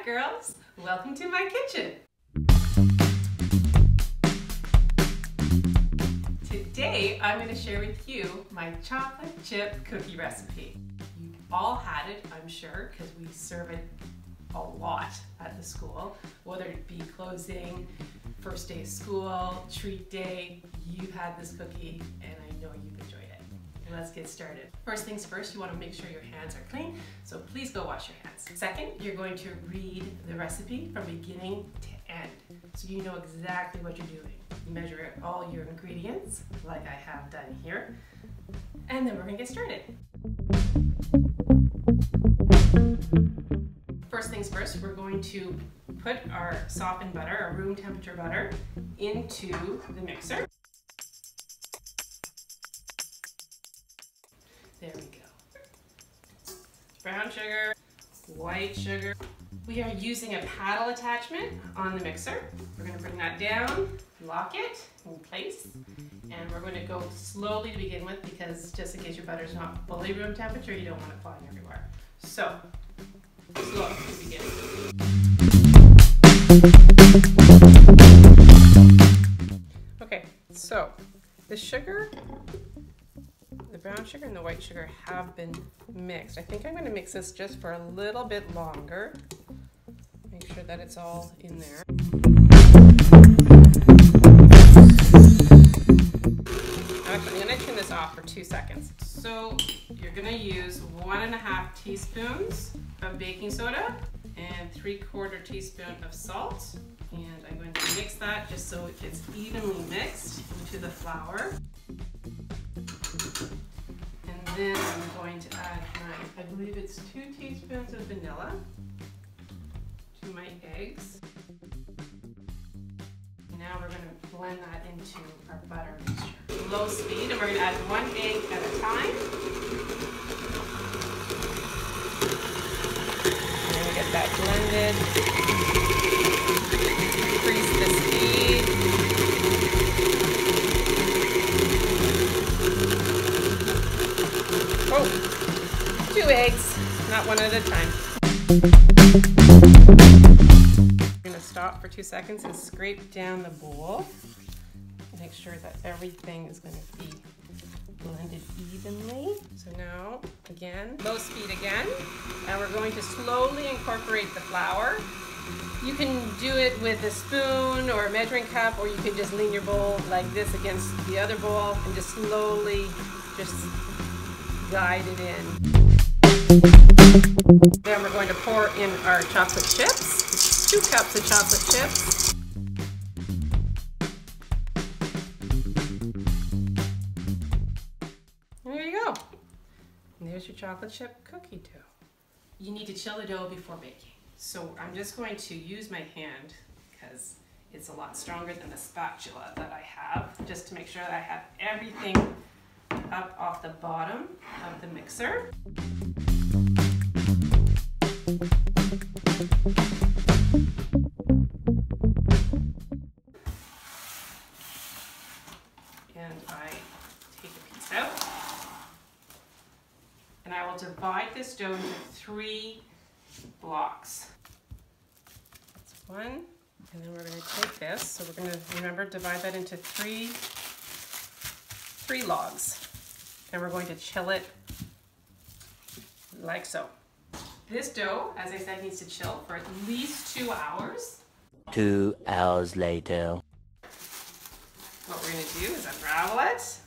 Hi girls, welcome to my kitchen. Today I'm going to share with you my chocolate chip cookie recipe. You've all had it, I'm sure, because we serve it a lot at the school, whether it be closing, first day of school, treat day. You've had this cookie and I know you've enjoyed it. Let's get started. First things first, you want to make sure your hands are clean, so please go wash your hands. Second, you're going to read the recipe from beginning to end, so you know exactly what you're doing. You measure all your ingredients, like I have done here, and then we're going to get started. First things first, we're going to put our softened butter, our room temperature butter, into the mixer. There we go. Brown sugar, white sugar. We are using a paddle attachment on the mixer. We're going to bring that down, lock it in place, and we're going to go slowly to begin with because just in case your butter is not fully room temperature, you don't want it flying everywhere. So, slow to begin. Okay, so the sugar, the brown sugar and the white sugar have been mixed. I think I'm going to mix this just for a little bit longer. Make sure that it's all in there. Actually, I'm going to turn this off for 2 seconds. So you're going to use 1.5 teaspoons of baking soda and 3/4 teaspoon of salt. And I'm going to mix that just so it gets evenly mixed into the flour. And then I'm going to add I believe it's 2 teaspoons of vanilla to my eggs. Now we're going to blend that into our butter mixture. Low speed, and we're going to add 1 egg at a time. And then we get that blended. Increase the speed. Oh, 2 eggs, not 1 at a time. I'm going to stop for 2 seconds and scrape down the bowl. Make sure that everything is going to be blended evenly. So now, again, low speed again, and we're going to slowly incorporate the flour. You can do it with a spoon or a measuring cup, or you can just lean your bowl like this against the other bowl and just slowly just guide it in. Then we're going to pour in our chocolate chips. It's 2 cups of chocolate chips. And there you go. And there's your chocolate chip cookie dough. You need to chill the dough before baking. So I'm just going to use my hand because it's a lot stronger than the spatula that I have, just to make sure that I have everything up off the bottom of the mixer. And I take a piece out. And I will divide this dough into 3 blocks. That's 1. And then we're going to take this. So we're going to, remember, divide that into 3 logs. And we're going to chill it like so. This dough, as I said, needs to chill for at least 2 hours. 2 hours later. What we're going to do is unravel it.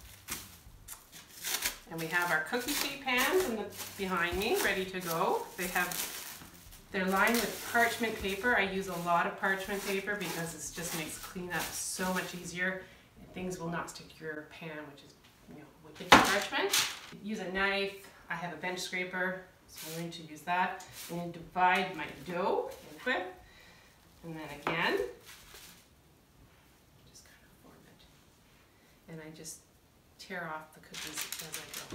And we have our cookie sheet pans behind me, ready to go. They're lined with parchment paper. I use a lot of parchment paper because it just makes cleanup so much easier. And things will not stick to your pan, which is, wicked parchment. Use a knife. I have a bench scraper, so I'm going to use that. I'm going to divide my dough in half, and then again, just kind of form it. And I just tear off the cookies as I go.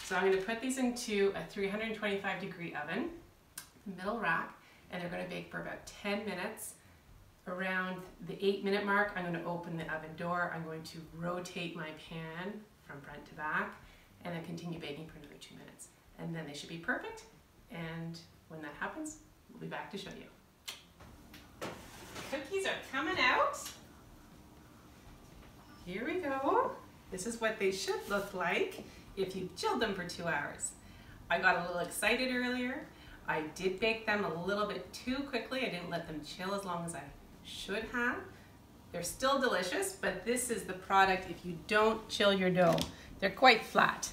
So I'm going to put these into a 325-degree oven, middle rack, and they're going to bake for about 10 minutes Around the 8-minute mark, I'm going to open the oven door. I'm going to rotate my pan from front to back and then continue baking for another 2 minutes. And then they should be perfect. And when that happens, we'll be back to show you. Cookies are coming out. Here we go. This is what they should look like if you chilled them for 2 hours. I got a little excited earlier. I did bake them a little bit too quickly. I didn't let them chill as long as I should have. They're still delicious, but this is the product if you don't chill your dough. They're quite flat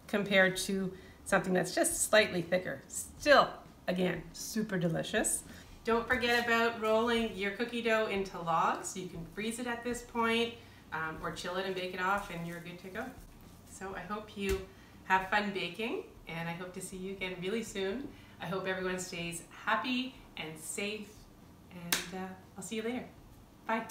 compared to something that's just slightly thicker. Still, again, super delicious. Don't forget about rolling your cookie dough into logs. You can freeze it at this point or chill it and bake it off and you're good to go. So I hope you have fun baking and I hope to see you again really soon. I hope everyone stays happy and safe and I'll see you later. Bye.